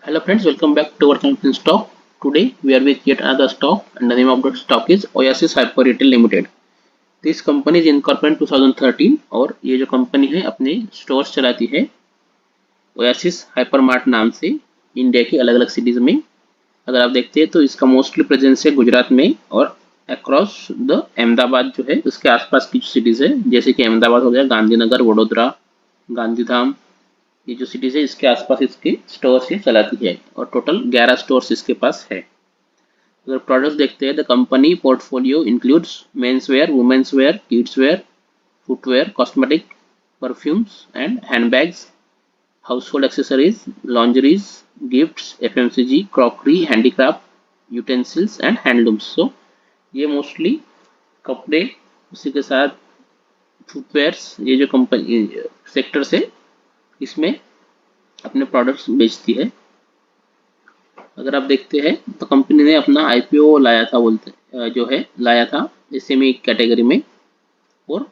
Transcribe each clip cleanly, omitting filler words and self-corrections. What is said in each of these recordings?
Hello friends, welcome back to our channel stock. Today we are with yet another stock and the name of the stock is Oasis Hyper Retail Limited. This company is incorporated 2013 और ये जो company है अपने stores चलाती है Oasis Hypermart नाम से India की अलग अलग सिटीज में। अगर आप देखते हैं तो इसका मोस्टली प्रेजेंस है गुजरात में और अक्रॉस द अहमदाबाद जो है उसके आसपास की सिटीज है, जैसे कि अहमदाबाद हो गया, गांधीनगर, वडोदरा, गांधीधाम, ये जो सिटीज है इसके आसपास इसके स्टोर्स ये चलाती है और टोटल 11 स्टोर्स इसके पास है। अगर प्रोडक्ट्स देखते हैं, the company portfolio includes men's wear, women's wear, kids wear, footwear, cosmetic, perfumes and handbags, household accessories, lingeries, gifts, FMCG, crockery, handicraft, utensils and handlooms. So ये मोस्टली कपड़े, उसी के साथ फुटवेयर्स, ये जो कंपनी सेक्टर्स है इसमें अपने प्रोडक्ट्स बेचती है। अगर आप देखते हैं तो कंपनी ने अपना आईपीओ लाया था, जो है लाया था एसएमई कैटेगरी में और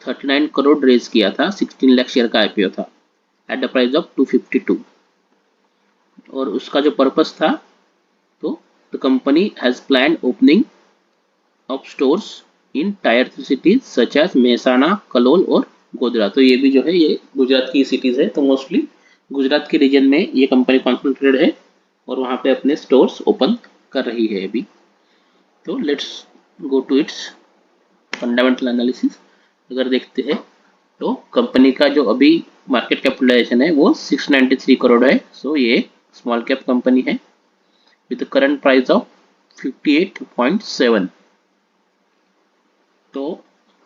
39 करोड़ रेज किया था। 16 लाख शेयर का आईपीओ था एट द प्राइस ऑफ 252 और उसका जो पर्पस था तो the company has planned opening of stores in tier 3 cities such as Mehsana, Kalol और गोधरा। तो ये भी जो है ये गुजरात की सिटीज है, तो मोस्टली गुजरात के रीजन में ये कंपनी कॉन्सेंट्रेटेड है और वहाँ पे अपने स्टोर्स ओपन कर रही है अभी। तो let's go to its fundamental analysis. अगर देखते हैं तो कंपनी का जो अभी मार्केट कैपिटलाइजेशन है वो 693 करोड़ है। सो ये स्मॉल कैप कंपनी है विद करंट प्राइस ऑफ 58.7। तो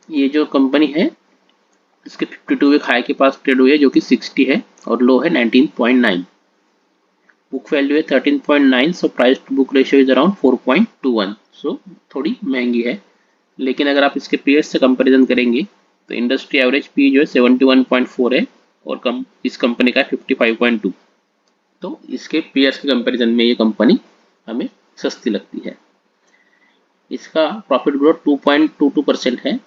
ये जो कंपनी है इसके 52 वीक हाई के पास ट्रेड हुई है जो कि 60 है और लो है 19.9। बुक वैल्यू है 13.9, so price to book ratio is around 4.21। So थोड़ी महंगी है, लेकिन अगर आप इसके पीएस से कंपैरिजन करेंगे तो इंडस्ट्री एवरेज पी जो है 71.4 है और इस कंपनी का 55.2। तो इसके पीएस के कंपैरिजन में ये कंपनी हमें सस्ती लगती है। इसका प्रॉफिट ग्रोथ 2.22% है,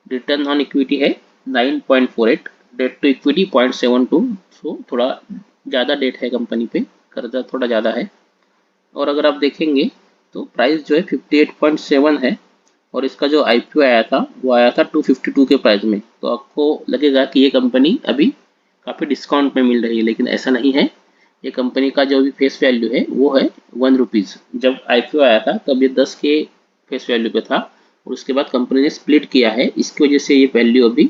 रिटर्न ऑन इक्विटी है 9.48, डेट टू इक्विटी 0.72। सो थोड़ा ज़्यादा डेट है कंपनी पे, कर्जा थोड़ा ज़्यादा है। और अगर आप देखेंगे तो प्राइस जो है 58.7 है और इसका जो आईपीओ आया था वो आया था 252 के प्राइस में। तो आपको लगेगा कि ये कंपनी अभी काफ़ी डिस्काउंट में मिल रही है, लेकिन ऐसा नहीं है। ये कंपनी का जो भी फेस वैल्यू है वो है 1 रुपीज़। जब आईपीओ आया था तब ये 10 के फेस वैल्यू पे था और उसके बाद कंपनी ने स्प्लिट किया है, इसकी वजह से ये वैल्यू अभी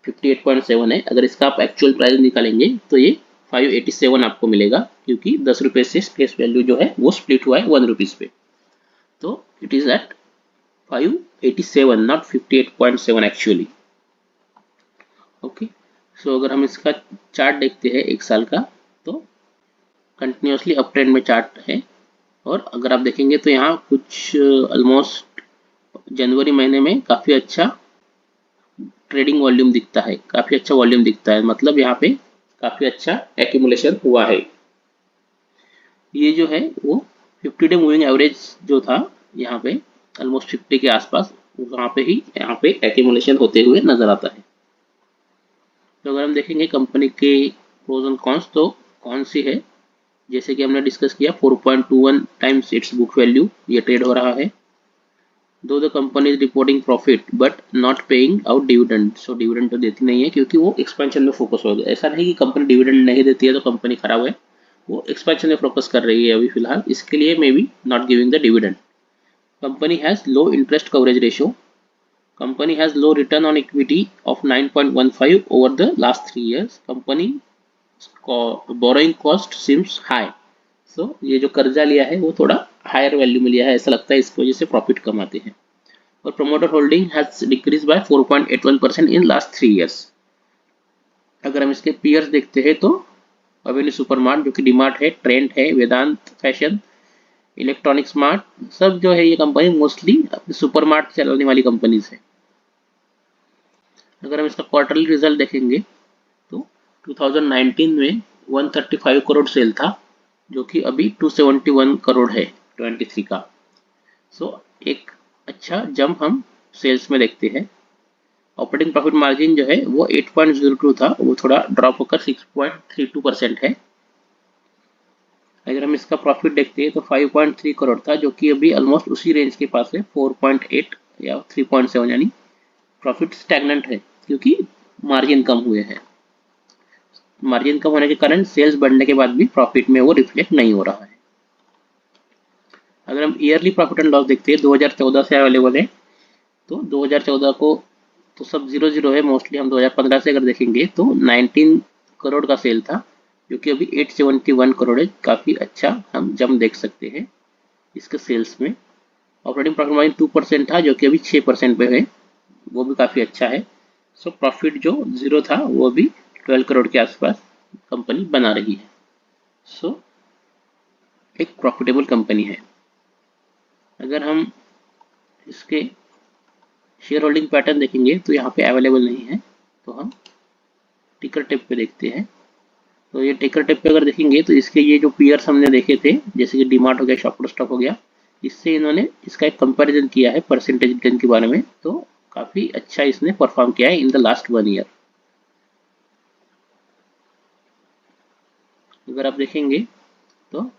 58.7 है। अगर इसका आप एक्चुअल प्राइस निकालेंगे तो ये 587 आपको मिलेगा, क्योंकि 10 रुपये से फेस वैल्यू जो है वो स्प्लिट हुआ है 1 रुपीज़ पे। तो it is at 587, not 58.7 actually. Okay, so अगर हम इसका चार्ट देखते हैं एक साल का तो कंटिन्यूसली अप ट्रेंड में चार्ट है। और अगर आप देखेंगे तो यहाँ कुछ ऑलमोस्ट जनवरी महीने में काफ़ी अच्छा ट्रेडिंग वॉल्यूम दिखता है, काफ़ी अच्छा वॉल्यूम दिखता है, मतलब यहाँ पे काफ़ी अच्छा एक्यूमुलेशन हुआ है। ये जो है वो 50 डे मूविंग एवरेज जो था यहाँ पे ऑलमोस्ट 50 के आसपास, वहाँ पे ही यहाँ पे एक्यूमुलेशन होते हुए नजर आता है। तो अगर हम देखेंगे कंपनी के प्रोज एंड कॉन्स, तो कौन सी है, जैसे कि हमने डिस्कस किया 4.21 टाइम्स इट्स बुक वैल्यू ये ट्रेड हो रहा है। दो the company is reporting profit but not paying out dividend. So dividend तो देती नहीं है क्योंकि वो एक्सपेंशन में फोकस हो गया। ऐसा नहीं कि कंपनी डिविडेंड नहीं देती है तो कंपनी खराब है, वो एक्सपेंशन में फोकस कर रही है अभी फिलहाल, इसके लिए maybe not giving the dividend. Company has low interest coverage ratio. Company has low return on equity of 9.15 over the last 3 years। Company borrowing cost seems high. So ये जो कर्जा लिया है वो थोड़ा हायर वैल्यू में लिया है, ऐसा लगता है इसकी वजह से प्रॉफिट कम आते हैं। और promoter holding has decrease by 4.81% in last 3 years। अगर हम इसके पीयर्स देखते हैं तो अवेन्यू सुपरमार्ट जो कि डीमार्ट है, ट्रेंड है, वेदांत फैशन, इलेक्ट्रॉनिक स्मार्ट, सब जो है ये कंपनी मोस्टली अपने सुपरमार्ट चलाने वाली कंपनीज है। अगर हम इसका क्वार्टरली रिजल्ट देखेंगे तो 2019 में 135 करोड़ सेल था जो कि अभी 271 करोड़ है 23 का। सो एक अच्छा जंप हम सेल्स में देखते हैं। ऑपरेटिंग प्रॉफिट मार्जिन जो है वो 8.02 था, वो थोड़ा ड्रॉप होकर 6.32% है। अगर हम इसका प्रॉफिट देखते हैं तो 5.3 करोड़ था, जो कि अभी ऑलमोस्ट उसी रेंज के पास है, 4.8 या 3.7, यानी प्रॉफिट स्टैग्नेंट है क्योंकि मार्जिन कम हुए हैं। मार्जिन कम होने के कारण सेल्स बढ़ने के बाद भी प्रॉफिट में वो रिफ्लेक्ट नहीं हो रहा है। अगर हम ईयरली प्रॉफिट एंड लॉस देखते हैं, 2014 से अवेलेबल है, तो 2014 को तो सब 0 है मोस्टली। हम 2015 से अगर देखेंगे तो 19 करोड़ का सेल था, जो कि अभी 871 करोड़ है। काफ़ी अच्छा हम जंप देख सकते हैं इसके सेल्स में। ऑपरेटिंग प्रॉफिट मार्जिन 2% था, जो कि अभी 6% पे है, वो भी काफ़ी अच्छा है। सो प्रॉफिट जो 0 था वो भी 12 करोड़ के आसपास कंपनी बना रही है। सो एक प्रॉफिटेबल कंपनी है। अगर हम इसके शेयर होल्डिंग पैटर्न देखेंगे तो यहाँ पे अवेलेबल नहीं है, तो हम टिकर टेप पे देखते हैं। तो ये टिकर टेप पे अगर देखेंगे तो इसके ये जो पीयर्स हमने देखे थे, जैसे कि डीमार्ट हो गया, शॉपर स्टॉप हो गया, इससे इन्होंने इसका एक कंपैरिजन किया है परसेंटेज रिटर्न के बारे में, तो काफ़ी अच्छा इसने परफॉर्म किया है इन द लास्ट 1 ईयर। अगर आप देखेंगे तो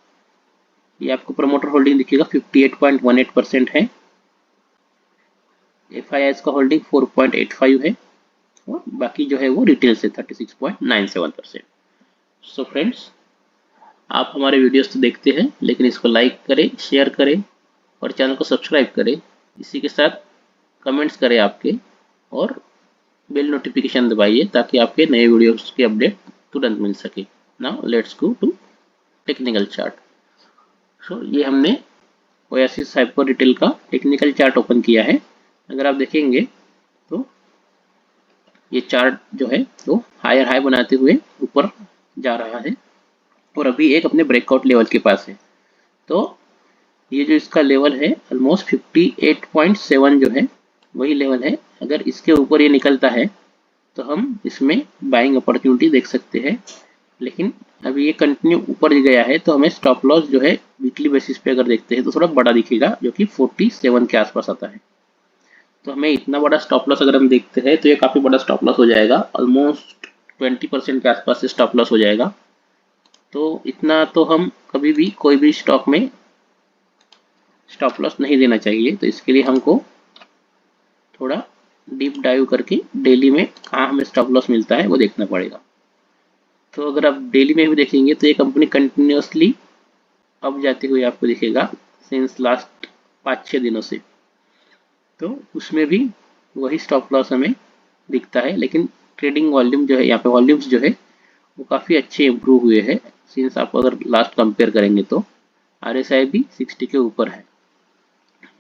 ये आपको प्रमोटर होल्डिंग दिखेगा 58.18% है, FIIs का होल्डिंग 4.85 है, और बाकी जो है वो रिटेल से 36.97%। सो फ्रेंड्स, आप हमारे वीडियोस तो देखते हैं, लेकिन इसको लाइक करें, शेयर करें और चैनल को सब्सक्राइब करें। इसी के साथ कमेंट्स करें आपके, और बेल नोटिफिकेशन दबाइए ताकि आपके नए वीडियोस के अपडेट तुरंत मिल सके। Now let's go to technical chart. So ये हमने ओएसिस हाइपर रिटेल का टेक्निकल चार्ट ओपन किया है। अगर आप देखेंगे तो ये चार्ट जो है वो हायर हाई बनाते हुए ऊपर जा रहा है, और अभी एक अपने ब्रेकआउट लेवल के पास है। तो ये जो इसका लेवल है ऑलमोस्ट 58.7 जो है वही लेवल है। अगर इसके ऊपर ये निकलता है तो हम इसमें बाइंग अपॉर्चुनिटी देख सकते हैं, लेकिन अभी ये कंटिन्यू ऊपर गया है, तो हमें स्टॉप लॉस जो है वीकली बेसिस पे अगर देखते हैं तो थोड़ा बड़ा दिखेगा, जो कि 47 के आसपास आता है। तो हमें इतना बड़ा स्टॉप लॉस अगर हम देखते हैं तो ये काफ़ी बड़ा स्टॉप लॉस हो जाएगा, ऑलमोस्ट 20% के आसपास से स्टॉप लॉस हो जाएगा। तो इतना तो हम कभी भी कोई भी स्टॉक में स्टॉप लॉस नहीं देना चाहिए। तो इसके लिए हमको थोड़ा डीप डाइव करके डेली में कहाँ हमें स्टॉप लॉस मिलता है वो देखना पड़ेगा। तो अगर आप डेली में भी देखेंगे तो ये कंपनी कंटिन्यूसली अब जाती हुई आपको दिखेगा सिंस लास्ट 5-6 दिनों से। तो उसमें भी वही स्टॉप लॉस हमें दिखता है, लेकिन ट्रेडिंग वॉल्यूम जो है, यहाँ पे वॉल्यूम्स जो है वो काफ़ी अच्छे इम्प्रूव हुए हैं सिंस आप अगर लास्ट कंपेयर करेंगे तो। RSI भी 60 के ऊपर है।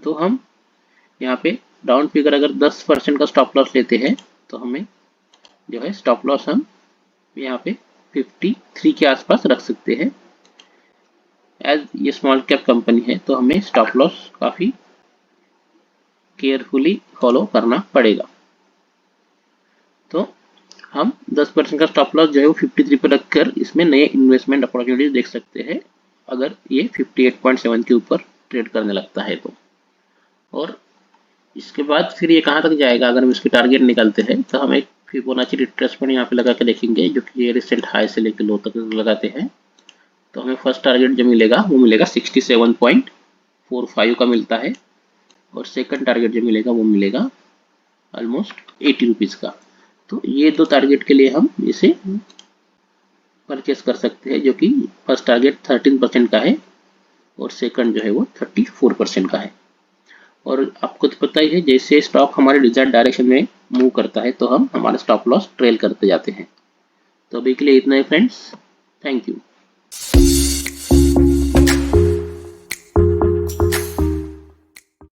तो हम यहाँ पे डाउन फिगर अगर 10% का स्टॉप लॉस लेते हैं तो हमें जो है स्टॉप लॉस हम यहाँ पे 53 के आसपास रख सकते हैं। एज ये स्मॉल कैप कंपनी है तो हमें स्टॉप लॉस काफ़ी केयरफुली फॉलो करना पड़ेगा। तो हम 10% का स्टॉप लॉस जो है वो 53 पर रखकर इसमें नए इन्वेस्टमेंट अपॉर्चुनिटीज देख सकते हैं, अगर ये 58.7 के ऊपर ट्रेड करने लगता है तो। और इसके बाद फिर ये कहाँ तक जाएगा, अगर हम इसकी टारगेट निकालते हैं तो हम एक फिबोनाची रिट्रेसमेंट यहाँ पे लगा के देखेंगे, जो कि ये रिसेंट हाई से लेकर लो तक लगाते हैं। तो हमें फर्स्ट टारगेट जो मिलेगा वो मिलेगा 67.45 का मिलता है, और सेकंड टारगेट जो मिलेगा वो मिलेगा ऑलमोस्ट 80 रुपीज़ का। तो ये दो टारगेट के लिए हम इसे परचेस कर सकते हैं, जो कि फर्स्ट टारगेट 13% का है और सेकंड जो है वो 34% का है। और आपको तो पता ही है, जैसे स्टॉक हमारे डिजायर्ड डायरेक्शन में मूव करता है तो हम हमारा स्टॉप लॉस ट्रेल करते जाते हैं। तो अभी के लिए इतना ही फ्रेंड्स, थैंक यू।